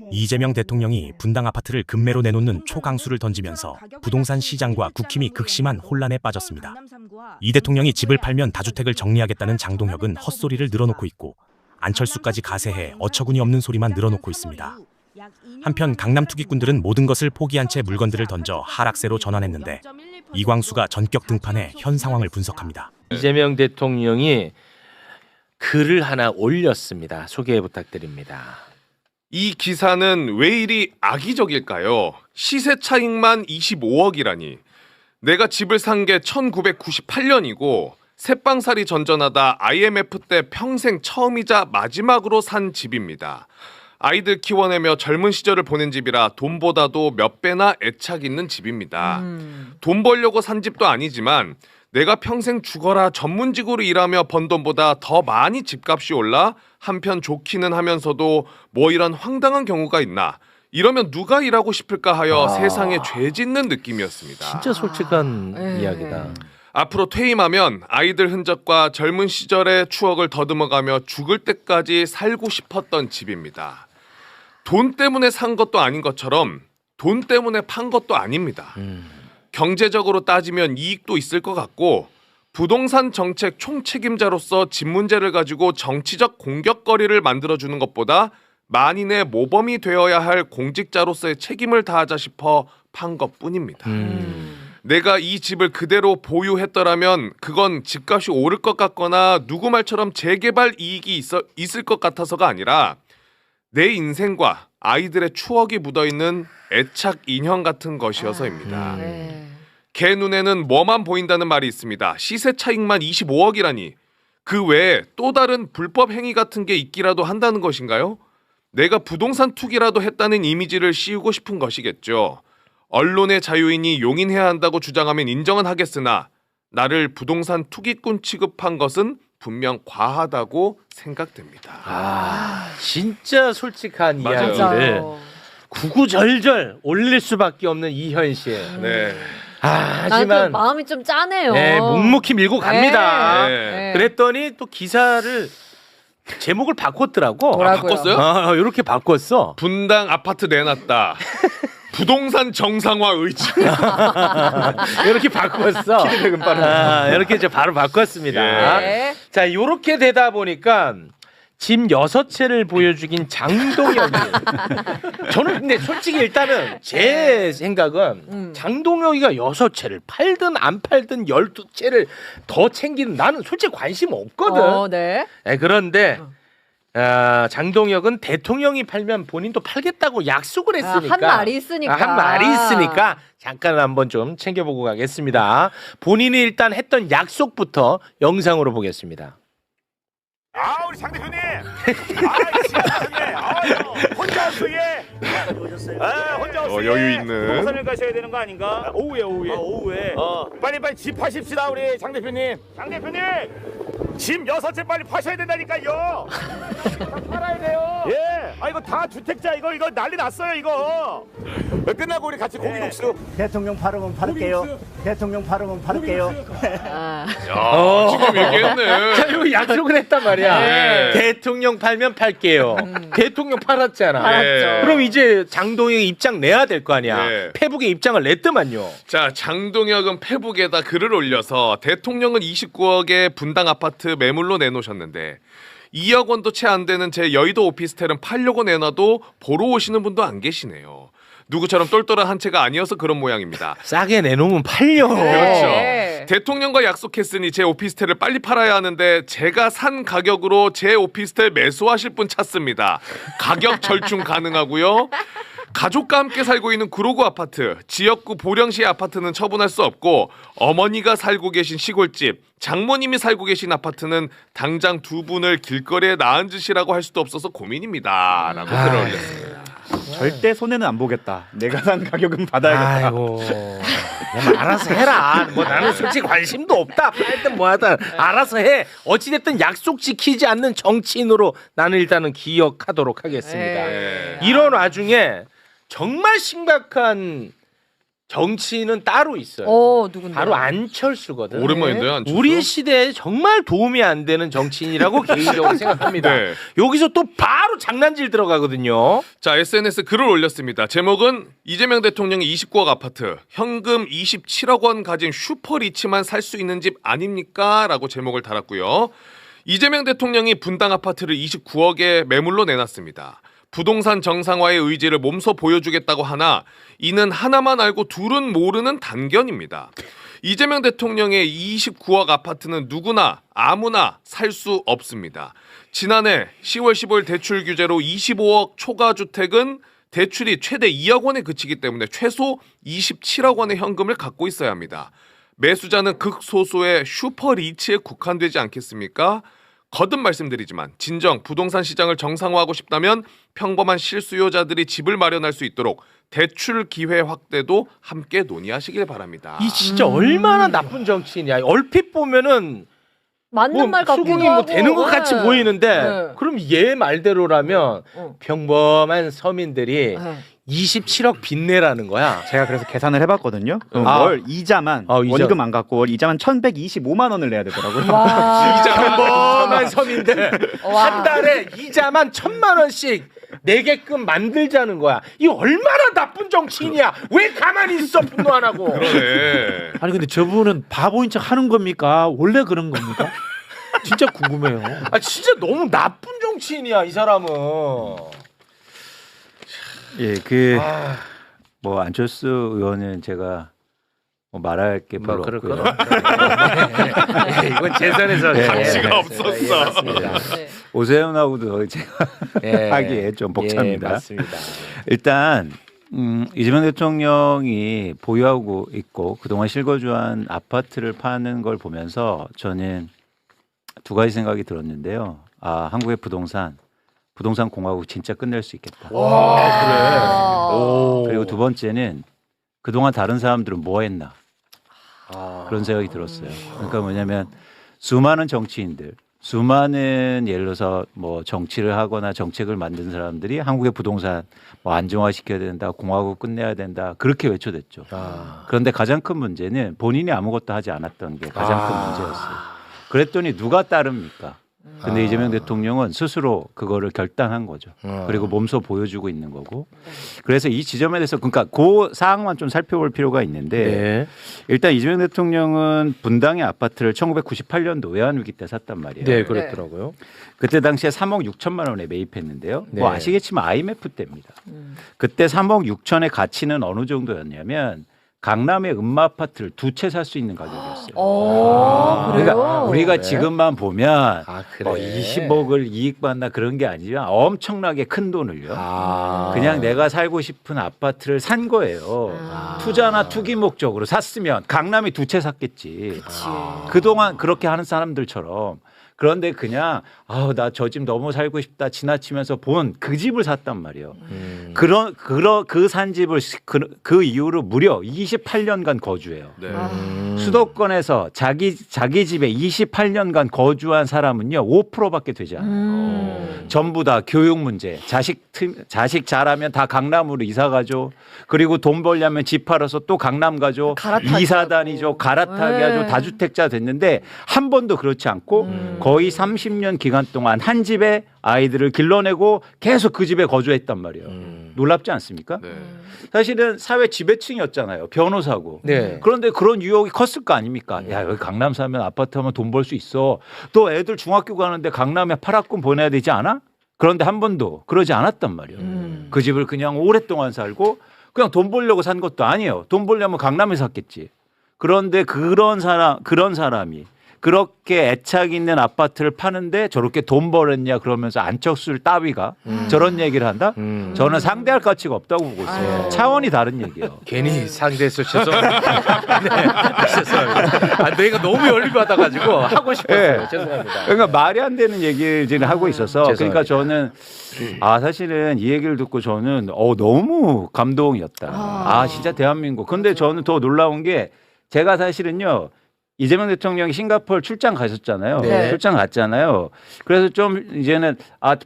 이재명 대통령이 분당 아파트를 급매로 내놓는 초강수를 던지면서 부동산 시장과 국힘이 극심한 혼란에 빠졌습니다. 이 대통령이 집을 팔면 다주택을 정리하겠다는 장동혁은 헛소리를 늘어놓고 있고 안철수까지 가세해 어처구니 없는 소리만 늘어놓고 있습니다. 한편 강남 투기꾼들은 모든 것을 포기한 채 물건들을 던져 하락세로 전환했는데 이광수가 전격 등판해 현 상황을 분석합니다. 이재명 대통령이 글을 하나 올렸습니다. 소개 부탁드립니다. 이 기사는 왜 이리 악의적일까요? 시세 차익만 25억이라니. 내가 집을 산 게 1998년이고 새빵살이 전전하다 IMF 때 평생 처음이자 마지막으로 산 집입니다. 아이들 키워내며 젊은 시절을 보낸 집이라 돈보다도 몇 배나 애착 있는 집입니다. 돈 벌려고 산 집도 아니지만 내가 평생 죽어라 전문직으로 일하며 번 돈보다 더 많이 집값이 올라 한편 좋기는 하면서도 뭐 이런 황당한 경우가 있나, 이러면 누가 일하고 싶을까 하여 세상에 죄 짓는 느낌이었습니다. 진짜 솔직한 이야기다. 앞으로 퇴임하면 아이들 흔적과 젊은 시절의 추억을 더듬어가며 죽을 때까지 살고 싶었던 집입니다. 돈 때문에 산 것도 아닌 것처럼 돈 때문에 판 것도 아닙니다. 경제적으로 따지면 이익도 있을 것 같고 부동산 정책 총책임자로서 집 문제를 가지고 정치적 공격거리를 만들어주는 것보다 만인의 모범이 되어야 할 공직자로서의 책임을 다하자 싶어 판 것뿐입니다. 내가 이 집을 그대로 보유했더라면 그건 집값이 오를 것 같거나 누구 말처럼 재개발 이익이 있을 것 같아서가 아니라 내 인생과 아이들의 추억이 묻어있는 애착 인형 같은 것이어서입니다. 개 눈에는 뭐만 보인다는 말이 있습니다. 시세 차익만 25억이라니 그 외에 또 다른 불법 행위 같은 게 있기라도 한다는 것인가요? 내가 부동산 투기라도 했다는 이미지를 씌우고 싶은 것이겠죠. 언론의 자유인이 용인해야 한다고 주장하면 인정은 하겠으나 나를 부동산 투기꾼 취급한 것은 분명 과하다고 생각됩니다. 진짜 솔직한 맞아요. 이야기를 구구절절 올릴 수밖에 없는 이 현실. 네. 하지만 마음이 좀 짜네요. 네, 묵묵히 밀고 갑니다. 네. 그랬더니 또 기사를 제목을 바꿨더라고. 뭐라고요? 바꿨어요? 이렇게 바꿨어. 분당 아파트 내놨다. 부동산 정상화 의지. 이렇게 바꿨어. 이렇게 이제 바로 바꿨습니다. 네. 자, 이렇게 되다 보니까 집 6채를 보여주긴 장동혁이. 저는 근데 솔직히 일단은 제 생각은 장동혁이가 6채를 팔든 안 팔든 12채를 더 챙기는, 나는 솔직히 관심 없거든. 네. 그런데 장동혁은 대통령이 팔면 본인도 팔겠다고 약속을 했으니까. 한 말이 있으니까. 한 말이 있으니까 잠깐 한번 좀 챙겨보고 가겠습니다. 본인이 일단 했던 약속부터 영상으로 보겠습니다. 우리 장 대표님. 진짜 혼자 왔어요. 혼자 왔어요. 여유 있는. 부동산을 가셔야 되는 거 아닌가? 오후에. 오후에. 빨리 집 파십시다 우리 장 대표님. 장 대표님. 집 6채 빨리 파셔야 된다니까요. 팔아야 돼요. 예. 이거 다 주택자 이거 난리 났어요 이거. 끝나고 우리 같이 고기국수. 대통령 팔으면 팔을게요. 대통령 팔으면 팔을게요. 지금 얘기했네. 자, 이거 약속을 했단 말이야. 네. 대통령 팔면 팔게요. 대통령 팔았잖아. 팔았죠. 그럼 이제 장동혁이 입장 내야 될 거 아니야. 네. 페북에 입장을 냈더만요. 자, 장동혁은 페북에다 글을 올려서 대통령은 29억의 분당 아파트 매물로 내놓으셨는데 2억 원도 채 안 되는 제 여의도 오피스텔은 팔려고 내놔도 보러 오시는 분도 안 계시네요. 누구처럼 똘똘한 한 채가 아니어서 그런 모양입니다. 싸게 내놓으면 팔려. 그렇죠. 네. 대통령과 약속했으니 제 오피스텔을 빨리 팔아야 하는데 제가 산 가격으로 제 오피스텔 매수하실 분 찾습니다. 가격 절충 가능하고요. 가족과 함께 살고 있는 구로구 아파트, 지역구 보령시의 아파트는 처분할 수 없고 어머니가 살고 계신 시골집, 장모님이 살고 계신 아파트는 당장 두 분을 길거리에 나앉으시라고 할 수도 없어서 고민입니다. 라고 글을 올렸습니다. 절대 손해는 안 보겠다. 내가 산 가격은 받아야겠다. 아이고. 그냥 알아서 해라. 뭐 나는 솔직히 관심도 없다. 팔든 뭐하든 알아서 해. 어찌됐든 약속 지키지 않는 정치인으로 나는 일단은 기억하도록 하겠습니다. 네. 이런 와중에 정말 심각한 정치인은 따로 있어요. 누군데? 바로 안철수거든. 오랜만인데요, 안철수? 우리 시대에 정말 도움이 안 되는 정치인이라고 개인적으로 생각합니다. 네. 여기서 또 바로 장난질 들어가거든요. 자, SNS 글을 올렸습니다. 제목은 이재명 대통령이 29억 아파트, 현금 27억 원 가진 슈퍼리치만 살 수 있는 집 아닙니까? 라고 제목을 달았고요. 이재명 대통령이 분당 아파트를 29억에 매물로 내놨습니다. 부동산 정상화의 의지를 몸소 보여주겠다고 하나 이는 하나만 알고 둘은 모르는 단견입니다. 이재명 대통령의 29억 아파트는 누구나 아무나 살 수 없습니다. 지난해 10월 15일 대출 규제로 25억 초과 주택은 대출이 최대 2억 원에 그치기 때문에 최소 27억 원의 현금을 갖고 있어야 합니다. 매수자는 극소수의 슈퍼리치에 국한되지 않겠습니까? 거듭 말씀드리지만 진정 부동산 시장을 정상화하고 싶다면 평범한 실수요자들이 집을 마련할 수 있도록 대출 기회 확대도 함께 논의하시길 바랍니다. 이 진짜 얼마나 나쁜 정치인이야. 얼핏 보면은 맞는 말 같기도 수긍이 하고. 되는 것 같이 네. 보이는데 네. 그럼 얘 말대로라면 평범한 서민들이 27억 빚내라는 거야. 제가 그래서 계산을 해봤거든요. 월 이자만 이자. 원금 안 갖고 월 이자만 1,125만 원을 내야 되더라고요. 와. 평범한 서민들 와. 한 달에 이자만 1,000만 원씩 내게끔 만들자는 거야. 이 얼마나 나쁜 정치인이야. 왜 가만히 있어 분노 안 하고. 그러네. 아니 근데 저분은 바보인 척 하는 겁니까? 원래 그런 겁니까? 진짜 궁금해요. 아 진짜 너무 나쁜 정치인이야 이 사람은. 예, 뭐 안철수 의원은 제가 뭐 말할 게 별로 없고요. 네, 이건 재선에서 가치가 없었어. 예, 맞습니다. 네. 오세훈하고도 제가 하기에 좀 벅찹니다. 예, 맞습니다. 일단 이재명 대통령이 보유하고 있고 그동안 실거주한 아파트를 파는 걸 보면서 저는 두 가지 생각이 들었는데요. 아, 한국의 부동산 공화국 진짜 끝낼 수 있겠다. 와 그래. 오. 그리고 두 번째는 그동안 다른 사람들은 뭐 했나 그런 생각이 들었어요. 그러니까 뭐냐면 수많은 정치인들, 수많은 예를 들어서 뭐 정치를 하거나 정책을 만든 사람들이 한국의 부동산 뭐 안정화시켜야 된다, 공화국 끝내야 된다 그렇게 외쳐댔죠. 그런데 가장 큰 문제는 본인이 아무것도 하지 않았던 게 가장 큰 문제였어요. 그랬더니 누가 따릅니까? 근데 이재명 대통령은 스스로 그거를 결단한 거죠. 그리고 몸소 보여주고 있는 거고. 그래서 이 지점에 대해서 그러니까 그 사항만 좀 살펴볼 필요가 있는데 네. 일단 이재명 대통령은 분당의 아파트를 1998년도 외환위기 때 샀단 말이에요. 네, 그랬더라고요. 그때 당시에 3억 6천만 원에 매입했는데요. 네. 뭐 아시겠지만 IMF 때입니다. 그때 3억 6천의 가치는 어느 정도였냐면 강남의 음마 아파트를 두 채 살 수 있는 가격이었어요. 그래요? 그러니까 우리가 그래? 지금만 보면 그래. 뭐 20억을 이익 받나 그런 게 아니지만 엄청나게 큰 돈을요. 그냥 내가 살고 싶은 아파트를 산 거예요. 투자나 투기 목적으로 샀으면 강남이 두 채 샀겠지. 그동안 그렇게 하는 사람들처럼. 그런데 그냥 나 저 집 너무 살고 싶다 지나치면서 본 그 집을 샀단 말이에요. 그 산 집을 그 이후로 무려 28년간 거주해요. 네. 수도권에서 자기 집에 28년간 거주한 사람은요 5%밖에 되지 않아요. 전부 다 교육 문제, 자식 잘하면 다 강남으로 이사 가죠. 그리고 돈 벌려면 집 팔아서 또 강남 가죠. 갈아타기 이사 하고. 다니죠. 갈아타기 네. 하죠. 다주택자 됐는데 한 번도 그렇지 않고 거의 30년 기간 동안 한 집에 아이들을 길러내고 계속 그 집에 거주했단 말이에요. 놀랍지 않습니까? 네. 사실은 사회 지배층이었잖아요. 변호사고. 네. 그런데 그런 유혹이 컸을 거 아닙니까? 야, 여기 강남 사면 아파트 하면 돈 벌 수 있어. 또 애들 중학교 가는데 강남에 파락금 보내야 되지 않아? 그런데 한 번도 그러지 않았단 말이에요. 그 집을 그냥 오랫동안 살고 그냥 돈 벌려고 산 것도 아니에요. 돈 벌려면 강남에 샀겠지. 그런데 그런 사람이 그렇게 애착 있는 아파트를 파는데 저렇게 돈 벌었냐 그러면서 안철수 따위가 저런 얘기를 한다? 저는 상대할 가치가 없다고 보고 있어요. 차원이 다른 얘기예요. 괜히 상대해서 죄송합니다. 네, 죄송합니다. 내가 너무 열받아가지고 하고 싶었어요. 네. 죄송합니다. 그러니까 말이 안 되는 얘기를 지금 하고 있어서 죄송합니다. 그러니까 저는 사실은 이 얘기를 듣고 저는 너무 감동이었다. 진짜 대한민국. 근데 저는 더 놀라운 게 제가 사실은요 이재명 대통령이 싱가포르 출장 가셨잖아요. 네. 출장 갔잖아요. 그래서 좀 이제는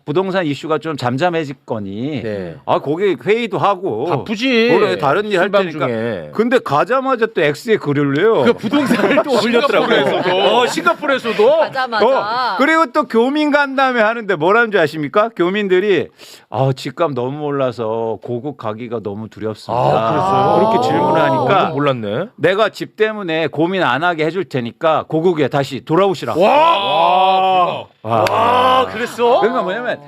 부동산 이슈가 좀 잠잠해졌거니 네. 거기 회의도 하고 바쁘지. 그래, 다른 일 할 순방 테니까. 중에. 근데 가자마자 또 X에 글을 올려요. 그 부동산을 또 올렸더라고요. 싱가포르에서도. 싱가포르에서도. 가자마자. 그리고 또 교민 간담회 하는데 뭐라는 줄 아십니까? 교민들이 집값 너무 올라서 고국 가기가 너무 두렵습니다. 그랬어요? 그렇게 질문을 하니까 몰랐네. 내가 집 때문에 고민 안 하게 해줄 테니까 고국에 다시 돌아오시라. 와, 그랬어? 그러니까 뭐냐면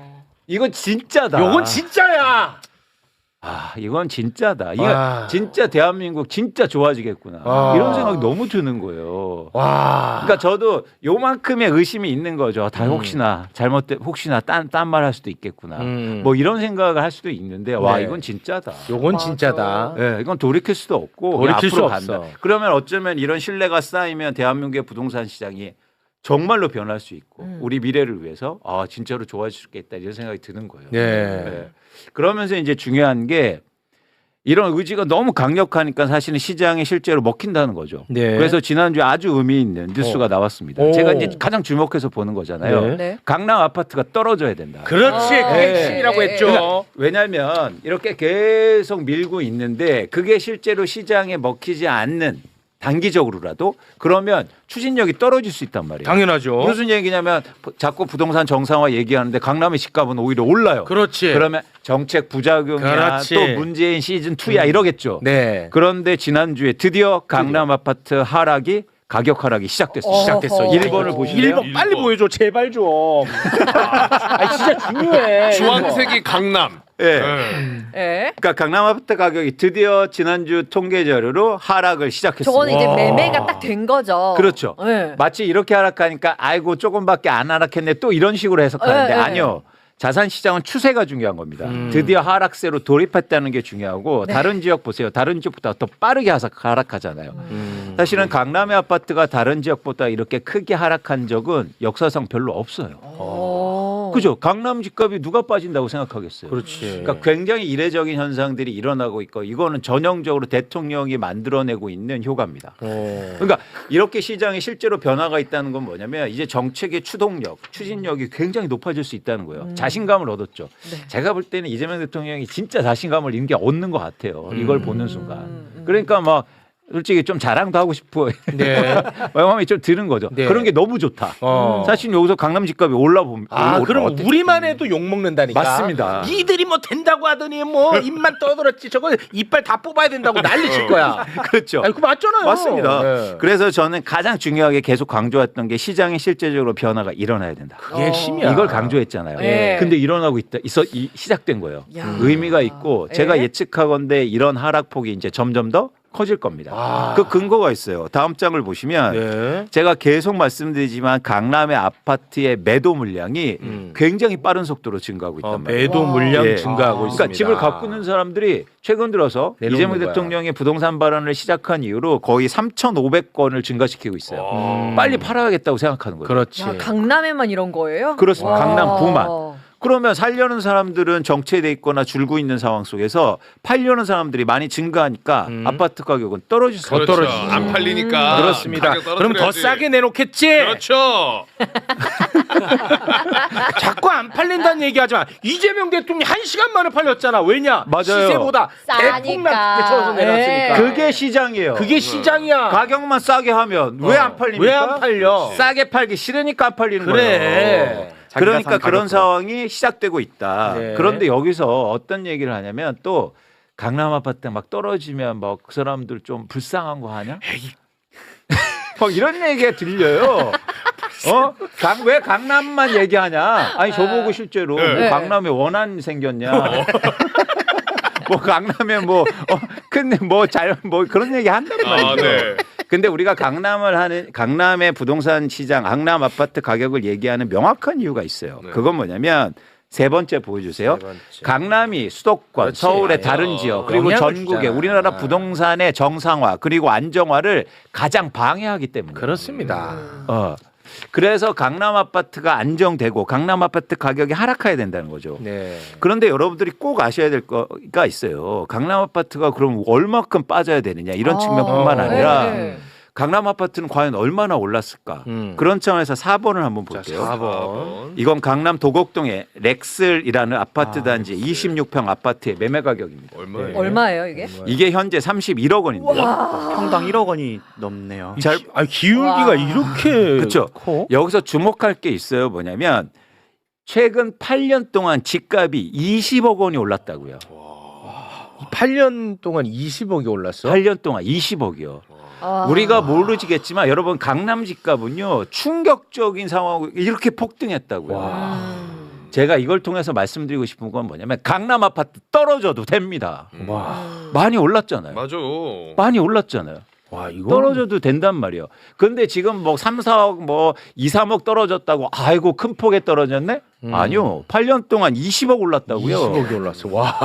이건 진짜다. 요건 진짜야. 이건 진짜다. 이거 와. 진짜 대한민국 진짜 좋아지겠구나. 와. 이런 생각이 너무 드는 거예요. 와. 그러니까 저도 요만큼의 의심이 있는 거죠. 다 혹시나 혹시나 딴 말 할 수도 있겠구나. 뭐 이런 생각을 할 수도 있는데 와 네. 이건 진짜다. 요건 맞아. 진짜다. 예, 이건 돌이킬 수도 없고 돌이킬 앞으로 수 간다. 없어. 그러면 어쩌면 이런 신뢰가 쌓이면 대한민국의 부동산 시장이 정말로 변할 수 있고 우리 미래를 위해서 진짜로 좋아질 수 있겠다 이런 생각이 드는 거예요. 네. 예. 그러면서 이제 중요한 게 이런 의지가 너무 강력하니까 사실은 시장에 실제로 먹힌다는 거죠. 네. 그래서 지난주에 아주 의미 있는 뉴스가 나왔습니다. 오. 제가 이제 가장 주목해서 보는 거잖아요. 네. 네. 강남 아파트가 떨어져야 된다. 그렇지. 그게 네. 핵심이라고 했죠. 그러니까 왜냐하면 이렇게 계속 밀고 있는데 그게 실제로 시장에 먹히지 않는 단기적으로라도 그러면 추진력이 떨어질 수 있단 말이에요. 당연하죠. 무슨 얘기냐면 자꾸 부동산 정상화 얘기하는데 강남의 집값은 오히려 올라요. 그렇지. 그러면 정책 부작용이야 그렇지. 또 문재인 시즌 2야 이러겠죠. 네. 그런데 지난주에 드디어 강남 아파트 하락이 가격 하락이 시작됐어요. 시작됐어. 1번을 보실래요? 1번 빨리 보여줘. 제발 좀. 진짜 중요해. 주황색이 강남. 예. 예. 그러니까 강남 아파트 가격이 드디어 지난주 통계 자료로 하락을 시작했어요. 저거는 이제 매매가 딱 된 거죠. 그렇죠. 예. 마치 이렇게 하락하니까 아이고 조금밖에 안 하락했네 또 이런 식으로 해석하는데 네, 네. 아니요. 자산 시장은 추세가 중요한 겁니다. 드디어 하락세로 돌입했다는 게 중요하고 다른 지역 보세요. 다른 지역보다 더 빠르게 하락하잖아요. 사실은 강남의 아파트가 다른 지역보다 이렇게 크게 하락한 적은 역사상 별로 없어요. 오. 그죠? 강남 집값이 누가 빠진다고 생각하겠어요. 그렇지. 그러니까 굉장히 이례적인 현상들이 일어나고 있고 이거는 전형적으로 대통령이 만들어내고 있는 효과입니다. 그러니까 이렇게 시장에 실제로 변화가 있다는 건 뭐냐면 이제 정책의 추동력, 추진력이 굉장히 높아질 수 있다는 거예요. 자신감을 얻었죠. 네. 제가 볼 때는 이재명 대통령이 진짜 자신감을 이렇게 얻는 것 같아요. 이걸 보는 순간. 그러니까 막 솔직히 좀 자랑도 하고 싶어. 네. 마음이 좀 드는 거죠. 네. 그런 게 너무 좋다. 사실 사실 여기서 강남 집값이 올라보면 그럼 우리만 해도 욕 먹는다니까. 맞습니다. 니들이 뭐 된다고 하더니 뭐 입만 떠들었지. 저거 이빨 다 뽑아야 된다고 난리 칠 거야. 그렇죠. 아니, 그거 맞잖아요. 맞습니다. 네. 그래서 저는 가장 중요하게 계속 강조했던 게 시장에 실제적으로 변화가 일어나야 된다. 그게 핵심이야. 이걸 강조했잖아요. 네. 근데 일어나고 시작된 거예요. 야. 의미가 있고 제가 네. 예측하건대 이런 하락폭이 이제 점점 더 커질 겁니다. 그 근거가 있어요. 다음 장을 보시면 네. 제가 계속 말씀드리지만 강남의 아파트의 매도 물량이 굉장히 빠른 속도로 증가하고 있단 말이에요. 매도 물량 예. 증가하고 있습니다. 그러니까 집을 갖고 있는 사람들이 최근 들어서 내놓는 이재명 거야. 대통령의 부동산 발언을 시작한 이후로 거의 3,500건을 증가시키고 있어요. 빨리 팔아야겠다고 생각하는 거예요. 그렇지. 야, 강남에만 이런 거예요? 그렇습니다. 와. 강남 부만. 그러면 살려는 사람들은 정체돼 있거나 줄고 있는 상황 속에서 팔려는 사람들이 많이 증가하니까 아파트 가격은 떨어질 수가 그렇죠. 떨어지죠. 안 팔리니까. 그렇습니다. 가격 그럼 더 떨어뜨려야지. 싸게 내놓겠지. 그렇죠. 자꾸 안 팔린다는 얘기하지 마. 이재명 대통령이 1시간 만에 팔렸잖아. 왜냐? 맞아요. 시세보다 싸니까. 대폭락에 쳐서 내놨으니까. 네. 그게 시장이에요. 그게 시장이야. 가격만 싸게 하면 왜 안 팔립니까? 왜 안 팔려? 싸게 팔기 싫으니까 안 팔리는 그래. 거예요. 그러니까 그런 상황이 시작되고 있다. 네. 그런데 여기서 어떤 얘기를 하냐면 또 강남 아파트 막 떨어지면 막 그 사람들 좀 불쌍한 거 하냐? 막 이런 얘기가 들려요. 왜 강남만 얘기하냐? 아니 저보고 실제로 네. 뭐 강남에 원한 생겼냐? 뭐 강남에 근데 뭐 그런 얘기 한단 말이죠. 네. 근데 우리가 강남의 부동산 시장, 강남 아파트 가격을 얘기하는 명확한 이유가 있어요. 네. 그건 뭐냐면 세 번째 보여주세요. 세 번째. 강남이 수도권, 그렇지. 서울의 다른 지역, 그리고 영향을 전국의 주잖아. 우리나라 부동산의 정상화 그리고 안정화를 가장 방해하기 때문에. 그렇습니다. 그래서 강남 아파트가 안정되고 강남 아파트 가격이 하락해야 된다는 거죠. 네. 그런데 여러분들이 꼭 아셔야 될 거가 있어요. 강남 아파트가 그럼 얼마큼 빠져야 되느냐 이런 측면뿐만 아니라 네. 강남 아파트는 과연 얼마나 올랐을까? 그런 차원에서 4번을 한번 볼게요. 4번. 이건 강남 도곡동의 렉슬이라는 아파트 단지 26평 아파트의 매매 가격입니다. 얼마예요? 얼마예요 이게? 이게 현재 31억 원인데요. 평당 1억 원이 넘네요. 잘 기울기가 와. 이렇게 그쵸. 커? 여기서 주목할 게 있어요. 뭐냐면 최근 8년 동안 집값이 20억 원이 올랐다고요. 8년 동안 20억이 올랐어? 8년 동안 20억이요. 아. 우리가 모르시겠지만 여러분 강남 집값은요 충격적인 상황 이렇게 폭등했다고요. 제가 이걸 통해서 말씀드리고 싶은 건 뭐냐면 강남 아파트 떨어져도 됩니다. 와. 많이 올랐잖아요. 맞아. 많이 올랐잖아요. 와, 이거 떨어져도 된단 말이에요. 근데 지금 뭐 3, 4억 뭐 2, 3억 떨어졌다고 아이고 큰 폭에 떨어졌네? 아니요. 8년 동안 20억 올랐다고요. 20억이 올랐어. 와.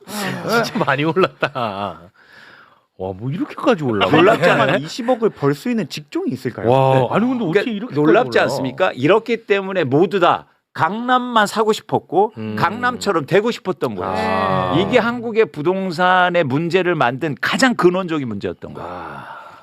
진짜 많이 올랐다. 와, 뭐 이렇게까지 올라? 놀랍지 않아요? 20억을 벌 수 있는 직종이 있을까요? 와, 아니 근데 어떻게 그러니까 이렇게 놀랍지 않습니까? 이렇기 때문에 모두 다 강남만 사고 싶었고 강남처럼 되고 싶었던 거예요. 아. 이게 한국의 부동산의 문제를 만든 가장 근원적인 문제였던 거예요.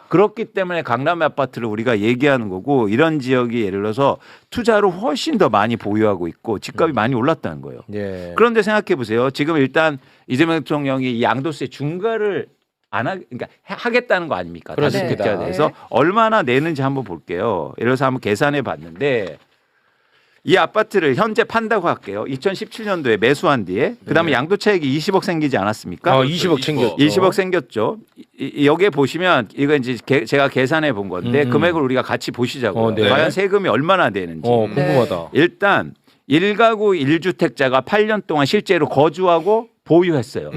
그렇기 때문에 강남의 아파트를 우리가 얘기하는 거고 이런 지역이 예를 들어서 투자로 훨씬 더 많이 보유하고 있고 집값이 많이 올랐다는 거예요. 예. 그런데 생각해 보세요. 지금 일단 이재명 대통령이 이 양도세 중과를 그러니까 하겠다는 거 아닙니까? 그렇습니다. 다주택자에 대해서 얼마나 내는지 한번 볼게요. 예를 들어서 한번 계산해 봤는데 이 아파트를 현재 판다고 할게요. 2017년도에 매수한 뒤에 그다음에 양도차익이 20억 생기지 않았습니까? 20억 챙겼죠. 20억 생겼죠. 여기에 보시면 이거 이제 제가 계산해 본 건데 금액을 우리가 같이 보시자고요. 네. 과연 세금이 얼마나 되는지. 궁금하다. 일단 1가구 1주택자가 8년 동안 실제로 거주하고 보유했어요.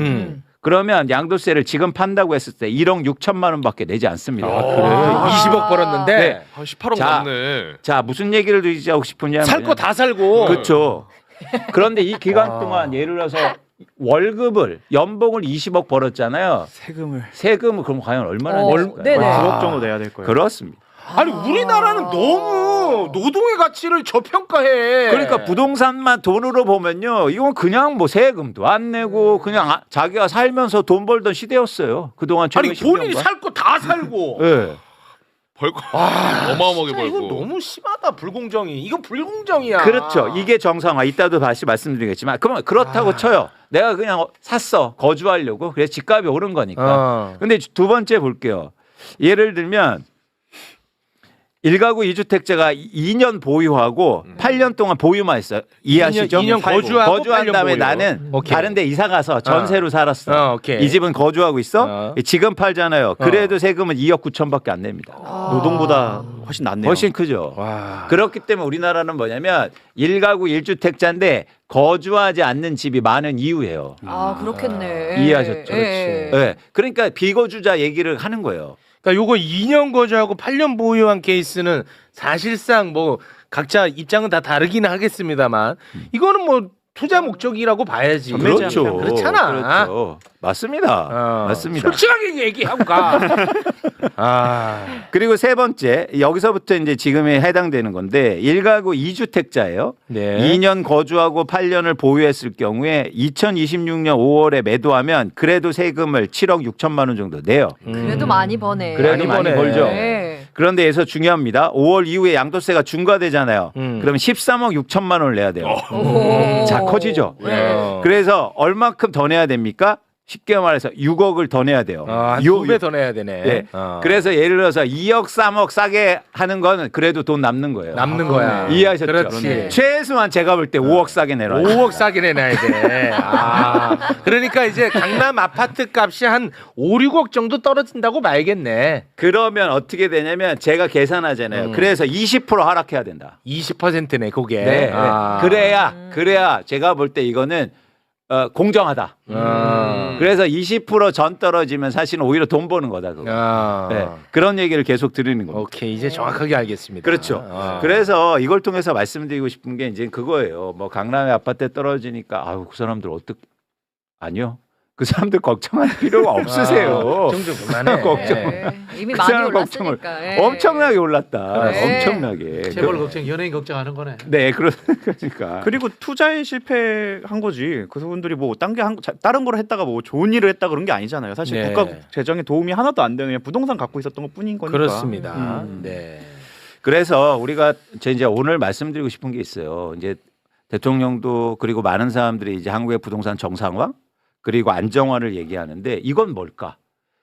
그러면 양도세를 지금 판다고 했을 때 1억 6천만 원밖에 내지 않습니다. 그래. 20억 벌었는데 네. 한 18억 자, 남네. 자, 무슨 얘기를 드리자고 싶으냐면 살 거 다 살고. 그렇죠. 그런데 이 기간 동안 예를 들어서 월급을 연봉을 20억 벌었잖아요. 세금을 그럼 과연 얼마나 냈을까요? 네네. 9억 정도 내야 될 거예요. 그렇습니다. 아니 우리나라는 너무 노동의 가치를 저평가해. 그러니까 부동산만 돈으로 보면요, 이건 그냥 뭐 세금도 안 내고 그냥 자기가 살면서 돈 벌던 시대였어요. 그동안 아니 최근 본인이 10년간. 살 거 다 살고. 예. 벌고 어마어마하게 진짜 벌고. 이건 너무 심하다 불공정이. 이건 불공정이야. 그렇죠. 이게 정상화. 이따도 다시 말씀드리겠지만, 그러면 그렇다고 쳐요. 내가 그냥 샀어. 거주하려고. 그래서 집값이 오른 거니까. 근데 두 번째 볼게요. 예를 들면 1가구 2주택자가 2년 보유하고 8년 동안 보유만 했어요. 이해하시죠? 2년 거주하고 거주한 8년 다음에 보유. 나는 오케이. 다른 데 이사 가서 전세로 살았어. 오케이. 이 집은 거주하고 있어. 지금 팔잖아요. 그래도 세금은 2억 9천밖에 안 냅니다. 노동보다 훨씬 낫네요. 훨씬 크죠. 와. 그렇기 때문에 우리나라는 뭐냐면 1가구 1주택자인데 거주하지 않는 집이 많은 이유예요. 아 그렇겠네. 이해하셨죠? 그렇지. 네. 그러니까 비거주자 얘기를 하는 거예요. 그러니까 요거 2년 거주하고 8년 보유한 케이스는 사실상 뭐 각자 입장은 다 다르기는 하겠습니다만 이거는 뭐 투자 목적이라고 봐야지. 그렇죠. 그렇잖아. 그렇죠. 맞습니다. 맞습니다. 솔직하게 얘기하고 가. 그리고 세 번째, 여기서부터 이제 지금에 해당되는 건데 1가구 2주택자예요. 네. 2년 거주하고 8년을 보유했을 경우에 2026년 5월에 매도하면 그래도 세금을 7억 6천만 원 정도 내요. 그래도 많이 버네. 그래도 많이 벌죠. 네. 그런데 여기서 중요합니다. 5월 이후에 양도세가 중과되잖아요. 그러면 13억 6천만 원을 내야 돼요. 자, 커지죠. 네. 그래서 얼마큼 더 내야 됩니까? 쉽게 말해서 6억을 더 내야 돼요. 두 배 더 내야 되네. 네. 그래서 예를 들어서 2억, 3억 싸게 하는 거는 그래도 돈 남는 거예요. 남는 거야. 이해하셨죠? 그렇지. 최소한 제가 볼 때 5억 싸게 내라. 5억 싸게 내놔야 돼. 그러니까 이제 강남 아파트 값이 한 5, 6억 정도 떨어진다고 봐야겠네. 그러면 어떻게 되냐면 제가 계산하잖아요. 그래서 20% 하락해야 된다. 20%네, 그게. 네. 그래야 제가 볼 때 이거는 공정하다. 그래서 20% 전 떨어지면 사실은 오히려 돈 버는 거다. 그거. 네. 그런 얘기를 계속 드리는 겁니다. 오케이, 이제 정확하게 알겠습니다. 그렇죠. 그래서 이걸 통해서 말씀드리고 싶은 게 이제 그거예요. 뭐 강남의 아파트에 떨어지니까 아유 그 사람들 아니요. 그 사람들 걱정할 필요가 없으세요. 걱정 좀 그만해. 걱정. 네. 이미 그 많이 사람 걱정을 올랐으니까. 예. 엄청나게 올랐다. 네. 엄청나게. 재벌 걱정, 연예인 걱정하는 거네. 네, 그러니까. 그리고 투자에 실패한 거지. 그 분들이 뭐 다른 걸 했다가 뭐 좋은 일을 했다 그런 게 아니잖아요. 사실 네. 국가 재정에 도움이 하나도 안 되는 그냥 부동산 갖고 있었던 것뿐인 거니까. 그렇습니다. 네. 그래서 우리가 이제 오늘 말씀드리고 싶은 게 있어요. 이제 대통령도 그리고 많은 사람들이 이제 한국의 부동산 정상화 그리고 안정화를 얘기하는데 이건 뭘까?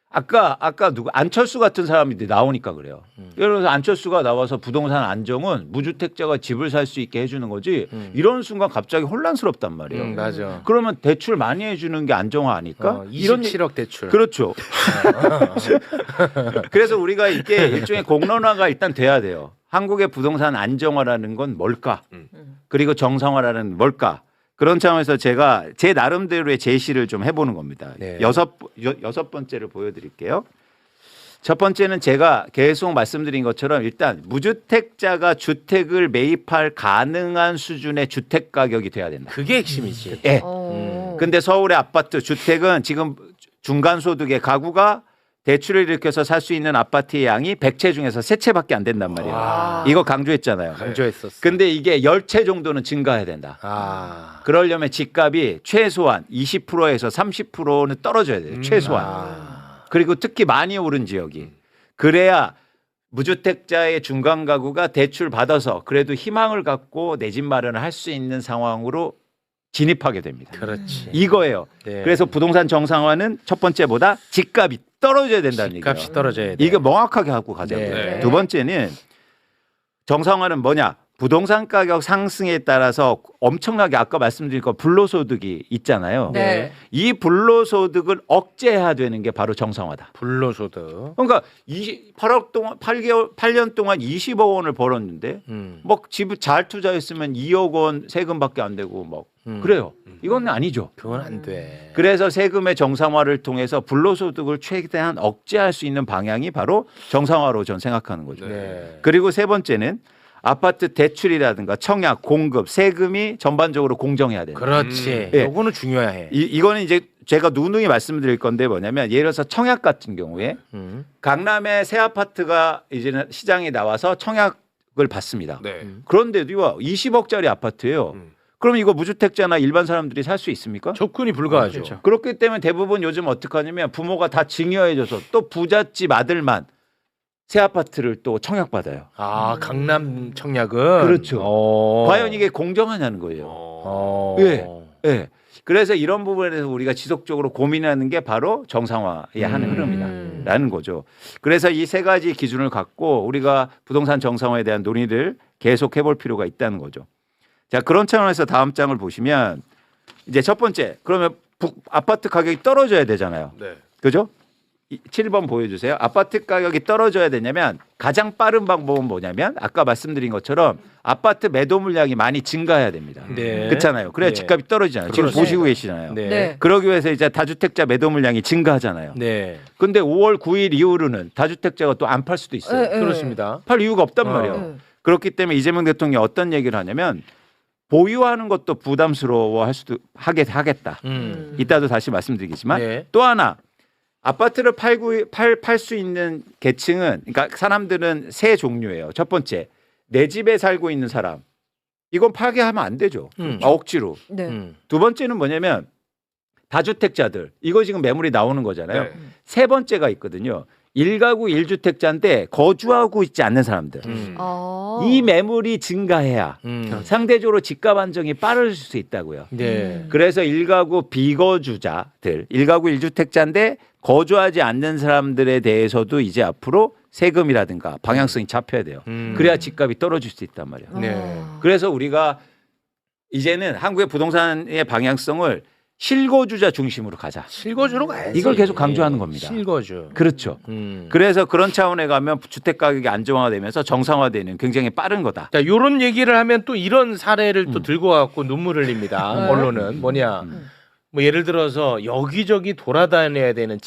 아까 누구 안철수 같은 사람이 나오니까 그래요. 예를 들어서 안철수가 나와서 부동산 안정은 무주택자가 집을 살 수 있게 해주는 거지. 이런 순간 갑자기 혼란스럽단 말이에요. 맞아. 그러면 대출 많이 해주는 게 안정화 아닐까? 27억 대출. 그렇죠. 그래서 우리가 이게 일종의 공론화가 일단 돼야 돼요. 한국의 부동산 안정화라는 건 뭘까? 그리고 정상화라는 뭘까? 그런 차원에서 제가 제 나름대로의 제시를 좀 해보는 겁니다. 네. 여섯 번째를 보여드릴게요. 첫 번째는 제가 계속 말씀드린 것처럼 일단 무주택자가 주택을 매입할 가능한 수준의 주택 가격이 돼야 된다. 그게 핵심이지. 예. 근데 근데 서울의 아파트 주택은 지금 중간 소득의 가구가 대출을 일으켜서 살 수 있는 아파트의 양이 100채 중에서 3채밖에 안 된단 말이에요. 와. 이거 강조했잖아요. 강조했었어. 근데 이게 10채 정도는 증가해야 된다. 그러려면 집값이 최소한 20%에서 30%는 떨어져야 돼요. 최소한. 그리고 특히 많이 오른 지역이. 그래야 무주택자의 중간 가구가 대출 받아서 그래도 희망을 갖고 내 집 마련을 할 수 있는 상황으로 진입하게 됩니다. 그렇지. 이거예요. 네. 그래서 부동산 정상화는 첫 번째보다 집값이 떨어져야 된다는 얘기예요. 집값이 떨어져야 돼. 이게 명확하게 하고 가자고요. 네. 두 번째는 정상화는 뭐냐? 부동산 가격 상승에 따라서 엄청나게 아까 말씀드린 거 불로소득이 있잖아요. 네. 이 불로소득을 억제해야 되는 게 바로 정상화다. 불로소득. 그러니까 8년 동안 20억 원을 벌었는데 뭐 집 잘 투자했으면 2억 원 세금밖에 안 되고 뭐 그래요. 이건 아니죠. 그건 안 돼. 그래서 세금의 정상화를 통해서 불로소득을 최대한 억제할 수 있는 방향이 바로 정상화로 전 생각하는 거죠. 네. 그리고 세 번째는 아파트 대출이라든가 청약, 공급, 세금이 전반적으로 공정해야 된다. 그렇지. 예. 요거는 중요해. 이거는 이제 제가 누누이 말씀드릴 건데 뭐냐면 예를 들어서 청약 같은 경우에 강남에 새 아파트가 이제는 시장에 나와서 청약을 받습니다. 네. 그런데도 20억짜리 아파트예요. 그럼 이거 무주택자나 일반 사람들이 살 수 있습니까? 접근이 불가하죠. 그렇죠. 그렇기 때문에 대부분 요즘 어떻게 하냐면 부모가 다 증여해줘서 또 부잣집 아들만 새 아파트를 또 청약받아요. 강남 청약은 그렇죠. 과연 이게 공정하냐는 거예요. 예. 예. 그래서 이런 부분에서 우리가 지속적으로 고민하는 게 바로 정상화에 하는 흐름이다라는 거죠. 그래서 이 세 가지 기준을 갖고 우리가 부동산 정상화에 대한 논의를 계속 해볼 필요가 있다는 거죠. 자, 그런 차원에서 다음 장을 보시면 이제 첫 번째, 그러면 아파트 가격이 떨어져야 되잖아요. 네. 그죠? 7번 보여주세요. 아파트 가격이 떨어져야 되냐면 가장 빠른 방법은 뭐냐면 아까 말씀드린 것처럼 아파트 매도 물량이 많이 증가해야 됩니다. 네. 그렇잖아요. 그래야 네. 집값이 떨어지잖아요. 지금 그렇죠. 보시고 계시잖아요. 네. 네. 그러기 위해서 이제 다주택자 매도 물량이 증가하잖아요. 네. 근데 5월 9일 이후로는 다주택자가 또 안 팔 수도 있어요. 네. 그렇습니다. 팔 이유가 없단 어. 말이에요. 네. 그렇기 때문에 이재명 대통령이 어떤 얘기를 하냐면 보유하는 것도 부담스러워 하겠다. 이따도 다시 말씀드리겠지만 네. 또 하나 아파트를 팔 수 있는 계층은 그러니까 사람들은 세 종류예요. 첫 번째 내 집에 살고 있는 사람 이건 팔게 하면 안 되죠. 억지로. 네. 두 번째는 뭐냐면 다주택자들 이거 지금 매물이 나오는 거잖아요. 네. 세 번째가 있거든요. 1가구 1주택자인데 거주하고 있지 않는 사람들. 이 매물이 증가해야 상대적으로 집값 안정이 빠를 수 있다고요. 네. 그래서 1가구 비거주자들, 1가구 1주택자인데 거주하지 않는 사람들에 대해서도 이제 앞으로 세금이라든가 방향성이 잡혀야 돼요. 그래야 집값이 떨어질 수 있단 말이에요. 네. 그래서 우리가 이제는 한국의 부동산의 방향성을 실거주자 중심으로 가자. 실거주로 가야지. 이걸 계속 강조하는 겁니다. 실거주. 그렇죠. 그래서 그런 차원에 가면 주택 가격이 안정화되면서 정상화되는 굉장히 빠른 거다. 자, 요런 얘기를 하면 또 이런 사례를 또 들고 와갖고 눈물 흘립니다. 언론은 뭐냐. 뭐 예를 들어서 여기저기 돌아다녀야 되는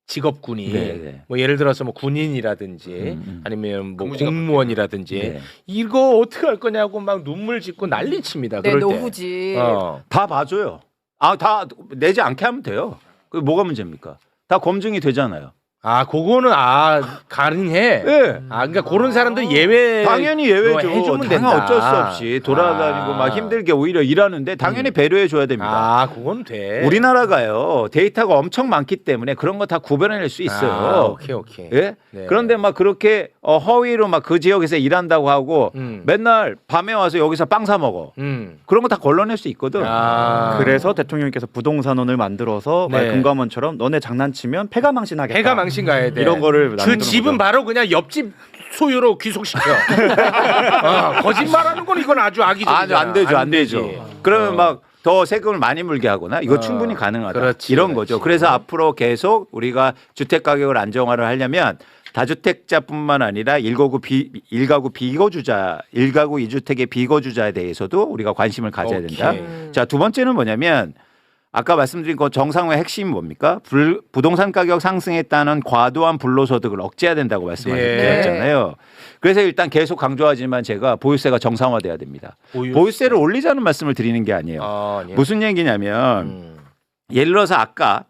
직업군이 네. 뭐 예를 들어서 뭐 군인이라든지 아니면 뭐 근무지가 공무원이라든지 네. 이거 어떻게 할 거냐고 막 눈물 짓고 난리칩니다. 네, 그럴 때. 노후지. 다 봐줘요. 다 내지 않게 하면 돼요. 그게 뭐가 문제입니까? 다 검증이 되잖아요. 그거는 가능해. 네. 그러니까 그런 사람들 예외. 당연히 예외죠. 해주면 당연 된다. 어쩔 수 없이 돌아다니고 막 힘들게 오히려 일하는데 당연히 배려해 줘야 됩니다. 그건 돼. 우리나라가요 데이터가 엄청 많기 때문에 그런 거 다 구별해낼 수 있어요. 오케이. 예? 네. 그런데 막 그렇게 허위로 막 그 지역에서 일한다고 하고 맨날 밤에 와서 여기서 빵 사 먹어. 그런 거 다 걸러낼 수 있거든. 그래서 대통령께서 부동산원을 만들어서 네. 금감원처럼 너네 장난치면 폐가망신하겠다. 폐가망신 가야 돼. 이런 거를 그 집은 바로 그냥 옆집 소유로 귀속시켜. 거짓말하는 건 이건 아주 악의적이잖아. 안 되죠. 그러면 막 더 세금을 많이 물게 하거나 이거 충분히 가능하다. 그렇지, 이런 거죠. 그래서 앞으로 계속 우리가 주택 가격을 안정화를 하려면 다주택자뿐만 아니라 1가구 비거주자, 1가구 2주택의 비거주자에 대해서도 우리가 관심을 가져야 된다. 자, 두 번째는 뭐냐면 아까 말씀드린 그 정상화의 핵심이 뭡니까? 부동산 가격 상승에 따른 과도한 불로소득을 억제해야 된다고 말씀하셨잖아요. 그래서 일단 계속 강조하지만 제가 보유세가 정상화돼야 됩니다. 보유세를 올리자는 말씀을 드리는 게 아니에요. 무슨 얘기냐면 예를 들어서 아까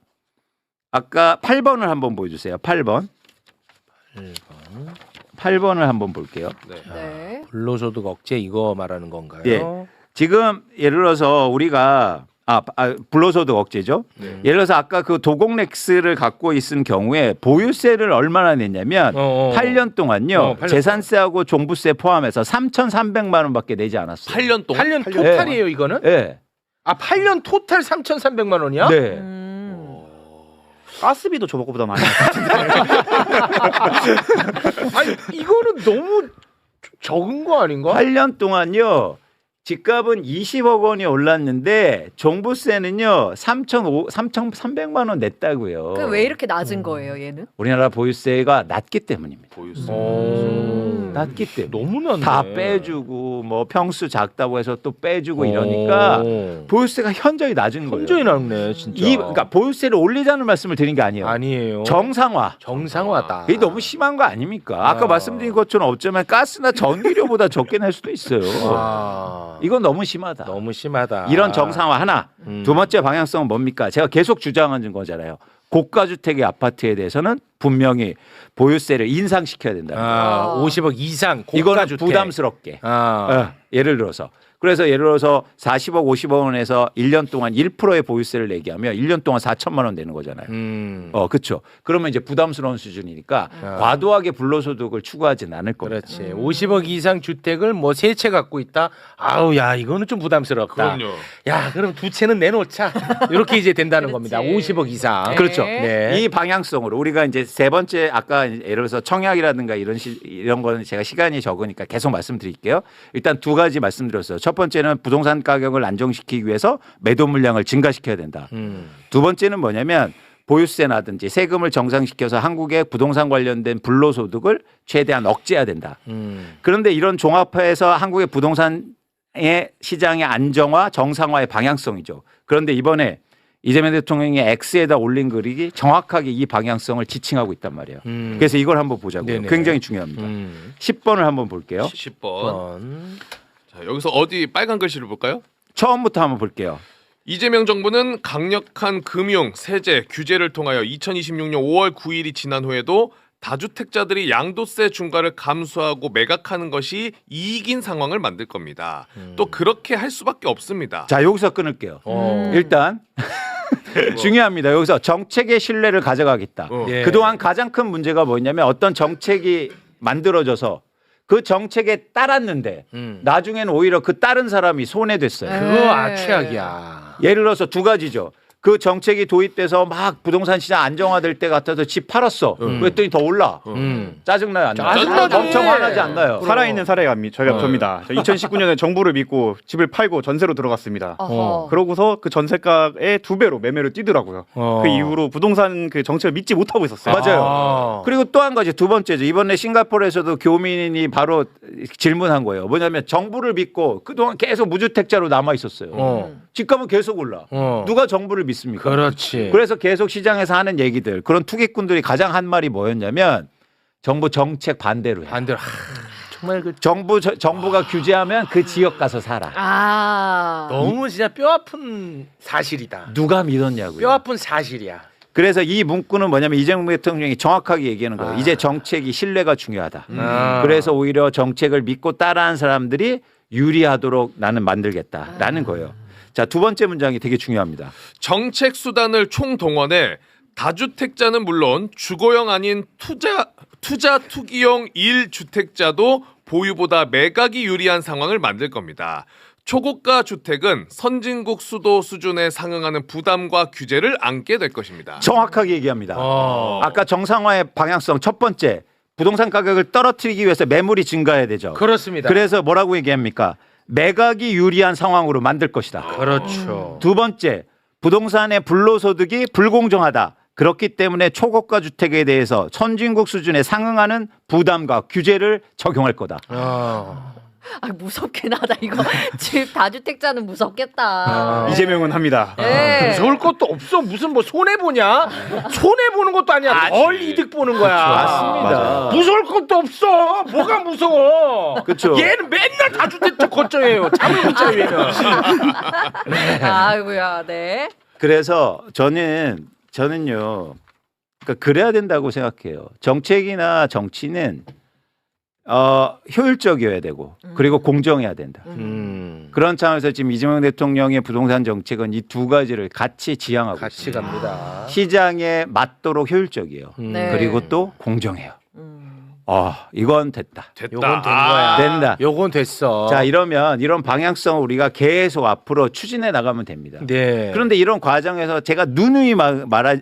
8번을 한번 보여주세요. 8번을 한번 볼게요. 네. 불로소득 억제 이거 말하는 건가요? 예. 지금 예를 들어서 우리가 불로소득 억제죠. 예를 들어서 아까 그 도공렉스를 갖고 있은 경우에 보유세를 얼마나 냈냐면 8년 동안요. 8년 재산세하고 종부세 포함해서 3,300만 원밖에 내지 않았어요. 8년 동안. 8년 토탈이에요, 이거는? 네. 8년 토탈 3,300만 원이야? 네. 가스비도 저거보다 많이. 아니, 이거는 너무 적은 거 아닌가? 8년 동안요. 집값은 20억 원이 올랐는데 종부세는요 3,300만 원 냈다고요. 왜 이렇게 낮은 거예요, 얘는? 우리나라 보유세가 낮기 때문입니다. 보유세. 낮기 때문에 너무 낮네. 다 빼주고 뭐 평수 작다고 해서 또 빼주고 이러니까 보유세가 현저히 낮은 거예요. 현저히 낮네, 진짜. 그러니까 보유세를 올리자는 말씀을 드린 게 아니에요. 아니에요. 정상화다. 이게 너무 심한 거 아닙니까? 아까 말씀드린 것처럼 어쩌면 가스나 전기료보다 적게 낼 수도 있어요. 이건 너무 심하다. 너무 심하다. 이런 정상화 하나. 두 번째 방향성은 뭡니까? 제가 계속 주장하는 거잖아요. 고가주택의 아파트에 대해서는 분명히 보유세를 인상시켜야 된다. 50억 이상 이거는 고가주택. 부담스럽게. 예를 들어서. 그래서 예를 들어서 40억 50억 원에서 1년 동안 1%의 보유세를 내게 하면 1년 동안 4천만 원 되는 거잖아요. 그렇죠. 그러면 이제 부담스러운 수준이니까 과도하게 불로소득을 추구하지는 않을 겁니다. 그렇지. 50억 이상 주택을 뭐 세 채 갖고 있다. 야, 이거는 좀 부담스럽다. 그럼요. 야, 그럼 두 채는 내놓자. 이렇게 이제 된다는 겁니다. 50억 이상. 네. 그렇죠. 네. 이 방향성으로 우리가 이제 세 번째 아까 예를 들어서 청약이라든가 이런 거는 제가 시간이 적으니까 계속 말씀드릴게요. 일단 두 가지 말씀드렸어요. 첫 번째는 부동산 가격을 안정시키기 위해서 매도 물량을 증가시켜야 된다. 두 번째는 뭐냐면 보유세나든지 세금을 정상시켜서 한국의 부동산 관련된 불로소득을 최대한 억제해야 된다. 그런데 이런 종합해서 한국의 부동산의 시장의 안정화, 정상화의 방향성이죠. 그런데 이번에 이재명 대통령이 X에다 올린 글이 정확하게 이 방향성을 지칭하고 있단 말이에요. 그래서 이걸 한번 보자고요. 네네. 굉장히 중요합니다. 10번을 한번 볼게요. 10번. 자, 여기서 어디 빨간 글씨를 볼까요? 처음부터 한번 볼게요. 이재명 정부는 강력한 금융, 세제, 규제를 통하여 2026년 5월 9일이 지난 후에도 다주택자들이 양도세 중과를 감수하고 매각하는 것이 이익인 상황을 만들 겁니다. 또 그렇게 할 수밖에 없습니다. 자, 여기서 끊을게요. 일단 중요합니다. 여기서 정책의 신뢰를 가져가겠다. 예. 그동안 가장 큰 문제가 뭐냐면 어떤 정책이 만들어져서 그 정책에 따랐는데 나중에는 오히려 그 따른 사람이 손해됐어요. 그거 최악이야. 예를 들어서 두 가지죠. 그 정책이 도입돼서 막 부동산 시장 안정화될 때 같아서 집 팔았어. 그랬더니 더 올라. 짜증나요? 안 나요? 짜증나지. 엄청 화나지 않나요? 살아있는 사례가 접니다. 2019년에 정부를 믿고 집을 팔고 전세로 들어갔습니다. 그러고서 그 전세가의 2배로 매매를 뛰더라고요. 그 이후로 부동산 그 정책을 믿지 못하고 있었어요. 맞아요. 그리고 또 한 가지 두 번째죠. 이번에 싱가포르에서도 교민이 바로 질문한 거예요. 뭐냐면 정부를 믿고 그동안 계속 무주택자로 남아 있었어요. 집값은 계속 올라. 누가 정부를 믿습니까? 그렇지. 그래서 계속 시장에서 하는 얘기들 그런 투기꾼들이 가장 한 말이 뭐였냐면 정부 정책 반대로 해. 반대로. 정말 그 정부가 규제하면 그 지역 가서 살아. 너무 진짜 뼈 아픈 사실이다. 누가 믿었냐고요. 뼈 아픈 사실이야. 그래서 이 문구는 뭐냐면 이재명 대통령이 정확하게 얘기하는 거예요. 이제 정책이 신뢰가 중요하다. 그래서 오히려 정책을 믿고 따라한 사람들이 유리하도록 나는 만들겠다라는 거예요. 자, 두 번째 문장이 되게 중요합니다. 정책 수단을 총동원해 다주택자는 물론 주거용 아닌 투기용 1주택자도 보유보다 매각이 유리한 상황을 만들 겁니다. 초고가 주택은 선진국 수도 수준에 상응하는 부담과 규제를 안게 될 것입니다. 정확하게 얘기합니다. 아까 정상화의 방향성 첫 번째, 부동산 가격을 떨어뜨리기 위해서 매물이 증가해야 되죠. 그렇습니다. 그래서 뭐라고 얘기합니까? 매각이 유리한 상황으로 만들 것이다. 그렇죠. 두 번째, 부동산의 불로소득이 불공정하다. 그렇기 때문에 초고가 주택에 대해서 선진국 수준에 상응하는 부담과 규제를 적용할 거다. 무섭긴 하다 이거. 집 다주택자는 무섭겠다. 이재명은 합니다. 네. 무서울 것도 없어. 무슨 뭐 손해 보냐? 손해 보는 것도 아니야. 덜 이득 보는 거야. 맞습니다. 무서울 것도 없어. 뭐가 무서워? 그렇죠. 얘는 맨날 다주택자 걱정해요. 잠을 못 자요 얘는. 아이고야, 네. 그래서 저는요. 그러니까 그래야 된다고 생각해요. 정책이나 정치는 효율적이어야 되고 그리고 공정해야 된다. 그런 차원에서 지금 이재명 대통령의 부동산 정책은 이 두 가지를 같이 지향하고 같이 있습니다. 갑니다. 시장에 맞도록 효율적이에요. 네. 그리고 또 공정해요. 이건 됐다. 요건 된 거야. 된다. 요건 됐어. 자, 이러면 이런 방향성을 우리가 계속 앞으로 추진해 나가면 됩니다. 네. 그런데 이런 과정에서 제가 누누이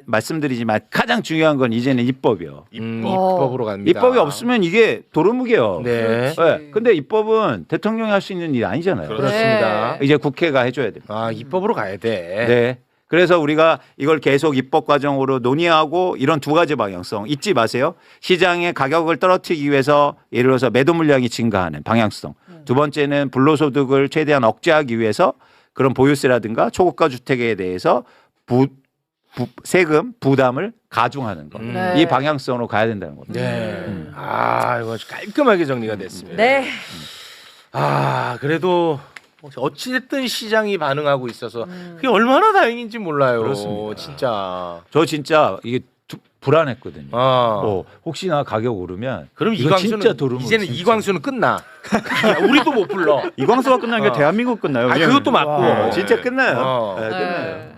말씀드리지만 가장 중요한 건 이제는 입법이요. 입법으로 갑니다. 입법이 없으면 이게 도루묵이에요. 네. 네. 근데 입법은 대통령이 할 수 있는 일이 아니잖아요. 그렇습니다. 이제 국회가 해줘야 됩니다. 입법으로 가야 돼. 네. 그래서 우리가 이걸 계속 입법 과정으로 논의하고 이런 두 가지 방향성 잊지 마세요. 시장의 가격을 떨어뜨리기 위해서 예를 들어서 매도 물량이 증가하는 방향성. 두 번째는 불로소득을 최대한 억제하기 위해서 그런 보유세라든가 초고가 주택에 대해서 세금 부담을 가중하는 것. 네. 이 방향성으로 가야 된다는 겁니다. 네. 이거 아주 깔끔하게 정리가 됐습니다. 네. 그래도 어찌됐든 시장이 반응하고 있어서 그게 얼마나 다행인지 몰라요. 그렇습니다. 진짜. 저 진짜 이게 불안했거든요. 어. 혹시나 가격 오르면 그럼 이거 이광수는 진짜 도루묵 이제는 진짜. 이광수는 끝나. 우리도 못 불러. 이광수가 끝난 게 어. 대한민국 끝나요. 그것도 맞고. 진짜 끝나요. 어. 네, 끝나요. 네.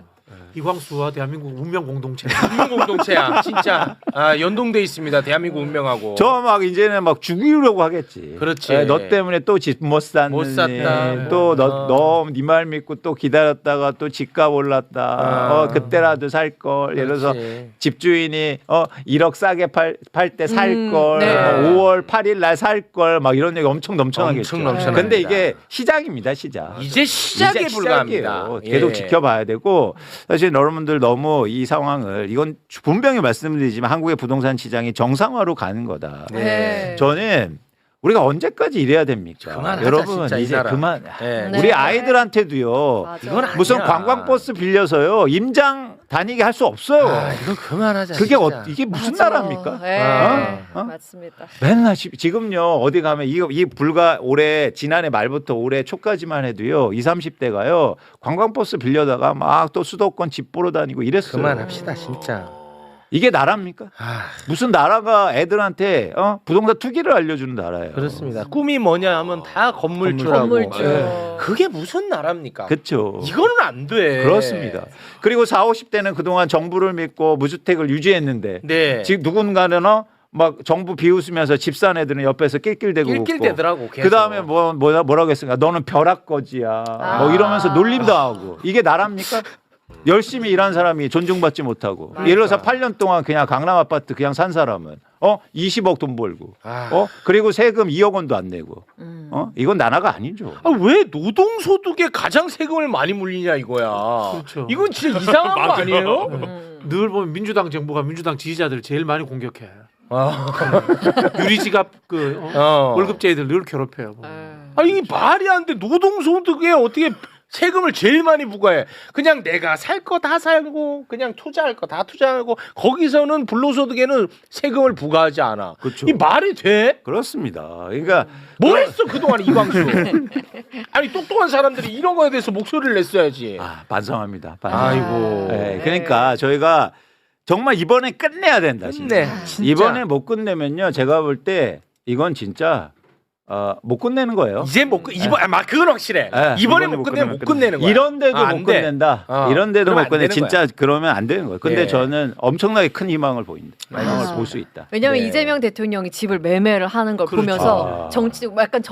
이광수와 대한민국 운명 공동체. 운명 공동체야. 진짜. 연동돼 있습니다. 대한민국 운명하고. 저 막 이제는 막 죽이려고 하겠지. 그렇지. 너 때문에 또 집 못 샀느니. 못 샀다. 또 너 네 말 믿고 또 기다렸다가 또 집값 올랐다. 그때라도 살 걸. 예를 들어서 집주인이 1억 싸게 팔 때 살 걸. 네. 5월 8일 날 살 걸. 막 이런 얘기 엄청 넘쳐나겠죠. 엄청 넘쳐납니다. 근데 이게 시작입니다. 시작. 이제 시작에 이제 불과합니다. 시작이에요. 계속 예. 지켜봐야 되고 사실 여러분들 너무 이 상황을 이건 분명히 말씀드리지만 한국의 부동산 시장이 정상화로 가는 거다. 네. 저는 우리가 언제까지 이래야 됩니까? 그만하자, 여러분 진짜 이 이제 나라. 그만. 네. 우리 네. 아이들한테도요. 맞아. 이건 아니야. 무슨 관광버스 빌려서요 임장 다니게 할 수 없어요. 이거 그만하자. 그게 진짜. 이게 무슨 맞아. 나라입니까? 네. 어? 맞습니다. 맨날 지금요 어디 가면 이 불과 올해 지난해 말부터 올해 초까지만 해도요 20, 30대가요 관광버스 빌려다가 막 또 수도권 집 보러 다니고 이랬어요. 그만합시다 진짜. 이게 나라입니까? 무슨 나라가 애들한테 부동산 투기를 알려주는 나라예요. 그렇습니다. 꿈이 뭐냐 하면 다 건물주라고. 건물주. 예. 그게 무슨 나라입니까? 그렇죠. 이거는 안 돼. 그렇습니다. 그리고 40, 50대는 그동안 정부를 믿고 무주택을 유지했는데 네. 지금 누군가는 막 정부 비웃으면서 집산 애들은 옆에서 낄낄대고 낄낄대더라고. 계속. 그 다음에 뭐라고 했습니까? 너는 벼락거지야. 뭐 이러면서 놀림도 하고. 이게 나라입니까? 열심히 일한 사람이 존중받지 못하고. 예를 들어서 8년 동안 그냥 강남 아파트 그냥 산 사람은 20억 돈 벌고. 그리고 세금 2억 원도 안 내고. 이건 나라가 아니죠. 왜 노동소득에 가장 세금을 많이 물리냐 이거야. 그렇죠. 이건 진짜 이상한 거 아니에요? 늘 보면 민주당 정부가 민주당 지지자들을 제일 많이 공격해. 유리지갑 월급쟁이들 늘 괴롭혀요. 이게 말이 안 돼. 노동소득에 어떻게 세금을 제일 많이 부과해. 그냥 내가 살 거 다 살고 그냥 투자할 거 다 투자하고 거기서는 불로소득에는 세금을 부과하지 않아. 그렇죠. 이 말이 돼? 그렇습니다. 그러니까 뭐 했어 그동안 이광수? 아니 똑똑한 사람들이 이런 거에 대해서 목소리를 냈어야지. 반성합니다. 아이고. 네, 그러니까 저희가 정말 이번에 끝내야 된다. 진짜. 진짜. 이번에 못 끝내면요, 제가 볼 때 이건 진짜 못 끝내는 거예요. 이제 못 끝. 이번 막 그건 확실해. 네, 이번에 못 끝내면 못 끝내는 거야. 이런데도 아, 못 끝낸다. 이런데도 그러면 못 안 끝내. 되는 진짜 그러면 안 되는 거예요. 근데 예. 저는 엄청나게 큰 희망을 보인다. 희망을 볼 수 있다. 왜냐면 네. 이재명 대통령이 집을 매매를 하는 걸 그렇죠. 보면서 정치 약간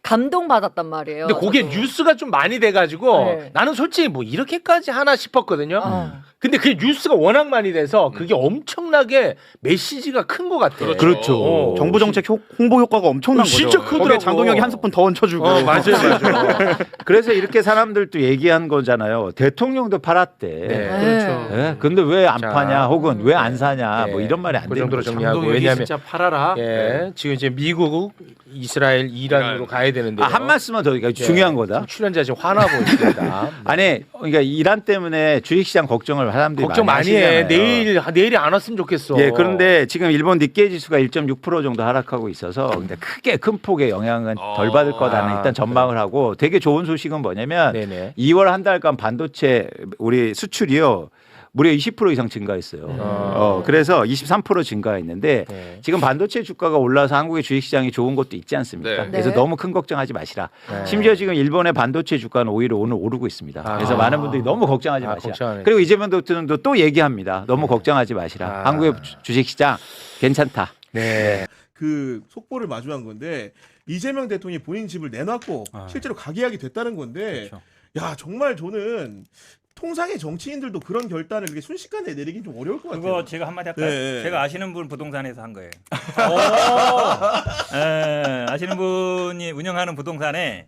감동받았단 말이에요. 근데 그게 저도. 뉴스가 좀 많이 돼가지고 네. 나는 솔직히 뭐 이렇게까지 하나 싶었거든요. 근데 그 뉴스가 워낙 많이 돼서 그게 엄청나게 메시지가 큰 것 같아. 그렇죠. 정부 정책 홍보 효과가 엄청난 거죠. 진짜 크더라고. 거기에 장동혁이 한 스푼 더 얹혀주고. 맞아요. 그래서 이렇게 사람들도 얘기한 거잖아요. 대통령도 팔았대. 네. 그렇죠. 예? 근데 왜 안 자, 파냐, 혹은 왜 안 사냐, 네. 뭐 이런 말이 안 그 되는 정도로 거죠. 정리하고 장동혁이 왜냐하면 진짜 팔아라. 예, 지금 이제 미국, 이스라엘, 이란으로 가야 되는데 한 말씀만 더 드릴게요. 중요한 거다. 출연자 지금 화나고 있습니다. 아니, 그러니까 이란 때문에 주식시장 걱정을 사람들이 걱정 많이 해. 하시잖아요. 내일이 안 왔으면 좋겠어. 예, 그런데 지금 일본 니케이 지수가 1.6% 정도 하락하고 있어서 근데 크게 큰 폭의 영향은 덜 받을 거다는 일단 전망을 하고 되게 좋은 소식은 뭐냐면 네네. 2월 한 달간 반도체 우리 수출이요. 무려 20% 이상 증가했어요. 그래서 23% 증가했는데 네. 지금 반도체 주가가 올라서 한국의 주식시장이 좋은 것도 있지 않습니까? 네. 그래서 네. 너무 큰 걱정하지 마시라. 네. 심지어 지금 일본의 반도체 주가는 오히려 오늘 오르고 있습니다. 그래서 많은 분들이 너무 걱정하지 마시라. 걱정하네. 그리고 이재명 대통령도 또 얘기합니다. 너무 걱정하지 마시라. 한국의 주식시장 괜찮다. 네. 그 속보를 마주한 건데 이재명 대통령이 본인 집을 내놨고 실제로 가계약이 됐다는 건데 야 정말 저는 통상의 정치인들도 그런 결단을 그렇게 순식간에 내리긴 좀 어려울 것 같아요. 그거 제가 한마디 할까요? 네. 제가 아시는 분 부동산에서 한 거예요. 아시는 분이 운영하는 부동산에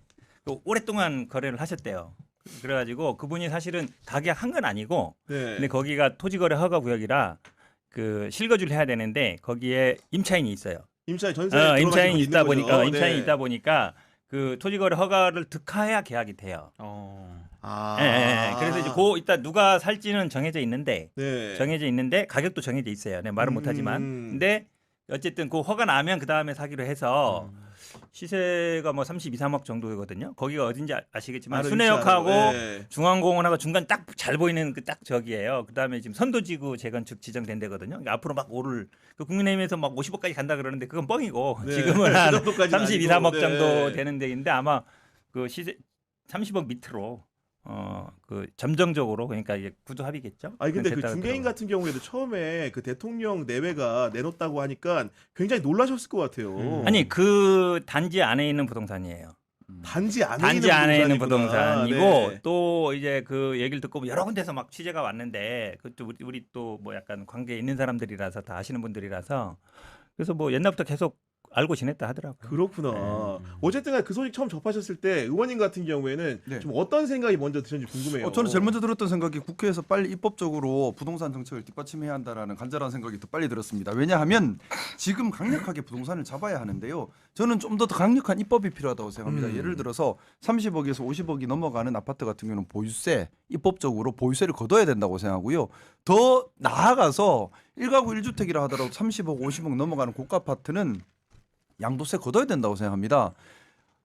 오랫동안 거래를 하셨대요. 그래가지고 그분이 사실은 가계한 건 아니고, 네. 근데 거기가 토지거래 허가 구역이라 그 실거주를 해야 되는데 거기에 임차인이 있어요. 임차인 전세 임차인이 있다 보니까 네. 임차인이 있다 보니까 그 토지거래 허가를 득하해야 계약이 돼요. 예. 그래서 이제 이따 누가 살지는 정해져 있는데 네. 정해져 있는데 가격도 정해져 있어요. 네, 말은 못하지만. 근데 어쨌든 그 허가 나면 그 다음에 사기로 해서 시세가 뭐 32, 3억 정도거든요. 거기가 어딘지 아시겠지만 순회역하고 네. 중앙공원하고 중간 딱 잘 보이는 그 딱 저기예요. 그 다음에 지금 선도지구 재건축 지정된 데거든요. 그러니까 앞으로 막 오를 그 국민의힘에서 막 50억까지 간다 그러는데 그건 뻥이고 네. 지금은 한 그 정도까지는 32, 아니고. 3억 네. 정도 되는 데인데 아마 그 시세 30억 밑으로 그 점정적으로 그러니까 이게 구두 합의겠죠. 아니 근데 그 됐다고 중개인 들어요. 같은 경우에도 처음에 그 대통령 내외가 내놓았다고 하니까 굉장히 놀라셨을 것 같아요. 아니 그 단지 안에 있는 부동산이에요. 단지 안에 단지 안에 있는 부동산이고 네. 또 이제 그 얘기를 듣고 여러 군데서 막 취재가 왔는데 그것도 우리 또 뭐 약간 관계에 있는 사람들이라서 다 아시는 분들이라서 그래서 뭐 옛날부터 계속 알고 지냈다 하더라고요. 그렇구나. 어쨌든 그 소식 처음 접하셨을 때 의원님 같은 경우에는 네. 좀 어떤 생각이 먼저 드셨는지 궁금해요. 저는 제일 먼저 들었던 생각이 국회에서 빨리 입법적으로 부동산 정책을 뒷받침해야 한다라는 간절한 생각이 더 빨리 들었습니다. 왜냐하면 지금 강력하게 부동산을 잡아야 하는데요. 저는 좀 더 강력한 입법이 필요하다고 생각합니다. 예를 들어서 30억에서 50억이 넘어가는 아파트 같은 경우는 보유세, 입법적으로 보유세를 걷어야 된다고 생각하고요. 더 나아가서 1가구 1주택이라 하더라도 30억, 50억 넘어가는 고가 아파트는 양도세 걷어야 된다고 생각합니다.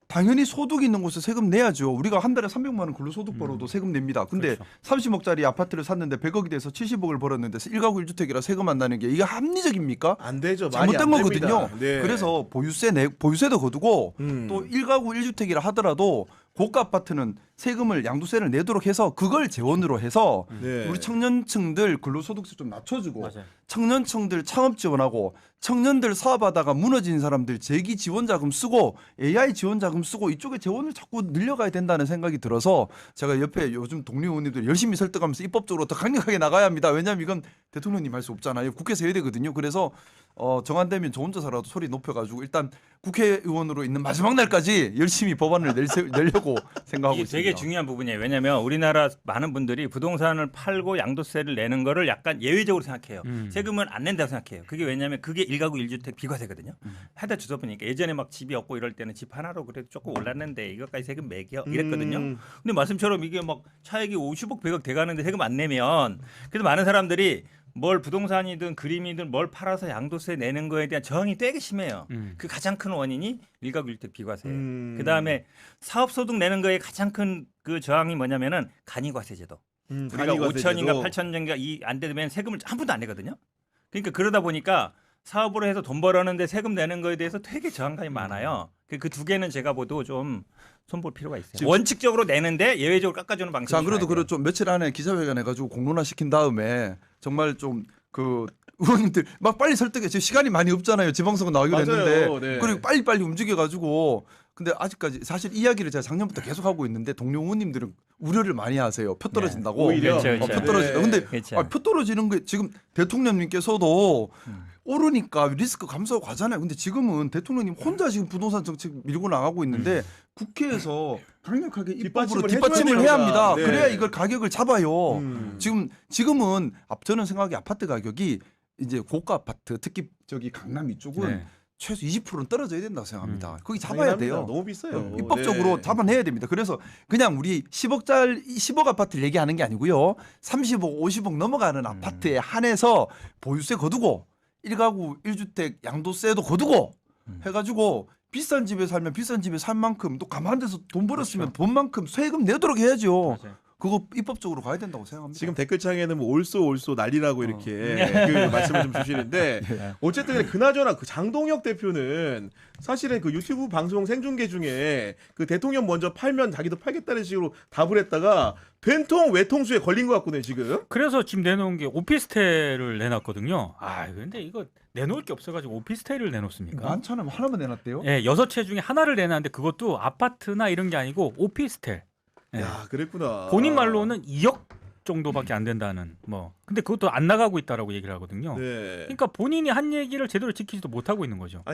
당연히 소득 있는 곳에 세금 내야죠. 우리가 한 달에 300만 원 근로소득 벌어도 세금 냅니다. 근데 30억짜리 아파트를 샀는데 100억이 돼서 70억을 벌었는데 1가구 1주택이라 세금 안 나는 게 이게 합리적입니까? 안 되죠. 말이 잘못된 안 거거든요. 됩니다. 네. 그래서 보유세도 거두고 또 1가구 1주택이라 하더라도 고가 아파트는 세금을 양도세를 내도록 해서 그걸 재원으로 해서 네. 우리 청년층들 근로소득세 좀 낮춰주고 청년층들 창업 지원하고 청년들 사업하다가 무너진 사람들 재기 지원자금 쓰고 AI 지원자금 쓰고 이쪽에 재원을 자꾸 늘려가야 된다는 생각이 들어서 제가 옆에 요즘 동료 의원님들 열심히 설득하면서 입법적으로 더 강력하게 나가야 합니다. 왜냐하면 이건 대통령님 할 수 없잖아요. 국회에서 해야 되거든요. 그래서 정안되면 저 혼자서라도 소리 높여가지고 일단 국회의원으로 있는 마지막 날까지 열심히 법안을 내려고 생각하고 이게 있습니다. 되게 중요한 부분이에요. 왜냐하면 우리나라 많은 분들이 부동산을 팔고 양도세를 내는 거를 약간 예외적으로 생각해요. 세금은 안 낸다고 생각해요. 그게 왜냐하면 그게 1가구 1주택 비과세거든요. 하다 주다 보니까 예전에 막 집이 없고 이럴 때는 집 하나로 그래도 조금 올랐는데 이것까지 세금 매겨 이랬거든요. 근데 말씀처럼 이게 막 차액이 50억 100억 돼가는데 세금 안 내면 그래도 많은 사람들이 뭘 부동산이든 그림이든 뭘 팔아서 양도세 내는 거에 대한 저항이 되게 심해요. 그 가장 큰 원인이 1가구 1주택 비과세예요. 그다음에 사업소득 내는 거에 가장 큰 그 저항이 뭐냐면은 간이과세 제도. 우리가 간이과세 5천인가 제도. 8천인가 이 안 되면 세금을 한 푼도 안 내거든요. 그러니까 그러다 보니까 사업으로 해서 돈 벌었는데 세금 내는 거에 대해서 되게 저항감이 많아요. 그 두 개는 제가 봐도 좀 손볼 필요가 있어요. 원칙적으로 내는데 예외적으로 깎아주는 방식이. 자, 그래도 있어야 돼요. 좀 며칠 안에 기자회견 해가지고 공론화 시킨 다음에 정말 좀 그 의원님들 막 빨리 설득해. 지금 시간이 많이 없잖아요. 지방선거 나오기로 맞아요. 했는데 네. 그리고 빨리 움직여가지고. 근데 아직까지 사실 이야기를 제가 작년부터 계속 하고 있는데 동료 의원님들은 우려를 많이 하세요. 표 떨어진다고. 오히려. 그렇죠, 표 떨어진다. 근데 그렇죠. 표 떨어지는 게 지금 대통령님께서도 오르니까 리스크 감수하고 가잖아요. 근데 지금은 대통령님 혼자 지금 부동산 정책 밀고 나가고 있는데 국회에서 강력하게 입법으로 뒷받침을 해야 합니다. 네. 그래야 이걸 가격을 잡아요. 지금은 저는 생각하기 아파트 가격이 이제 고가 아파트 특히 저기 강남 이쪽은 네. 최소 20%는 떨어져야 된다고 생각합니다. 거기 잡아야 돼요. 너무 비싸요. 입법적으로 네. 잡아내야 됩니다. 그래서 그냥 우리 10억 아파트를 얘기하는 게 아니고요. 30억, 50억 넘어가는 아파트에 한해서 보유세 거두고 1가구 1주택 양도세도 거두고 해가지고 비싼 집에 살면 비싼 집에 살 만큼 또 가만한 데서 돈 벌었으면 돈만큼 세금 내도록 해야죠. 맞아요. 그거 입법적으로 가야 된다고 생각합니다. 지금 댓글창에는 뭐 올소 난리라고 이렇게 그 말씀을 좀 주시는데 어쨌든 그나저나 그 장동혁 대표는 사실은 그 유튜브 방송 생중계 중에 그 대통령 먼저 팔면 자기도 팔겠다는 식으로 답을 했다가 된통 외통수에 걸린 것 같거든요 지금. 그래서 지금 내놓은 게 오피스텔을 내놨거든요. 근데 이거 내놓을 게 없어가지고 오피스텔을 내놓습니까? 많잖아요. 하나만 내놨대요. 예, 6채 중에 하나를 내놨는데 그것도 아파트나 이런 게 아니고 오피스텔. 예. 야, 그랬구나. 본인 말로는 2억 정도밖에 안 된다는 뭐. 근데 그것도 안 나가고 있다라고 얘기를 하거든요. 네. 그러니까 본인이 한 얘기를 제대로 지키지도 못하고 있는 거죠.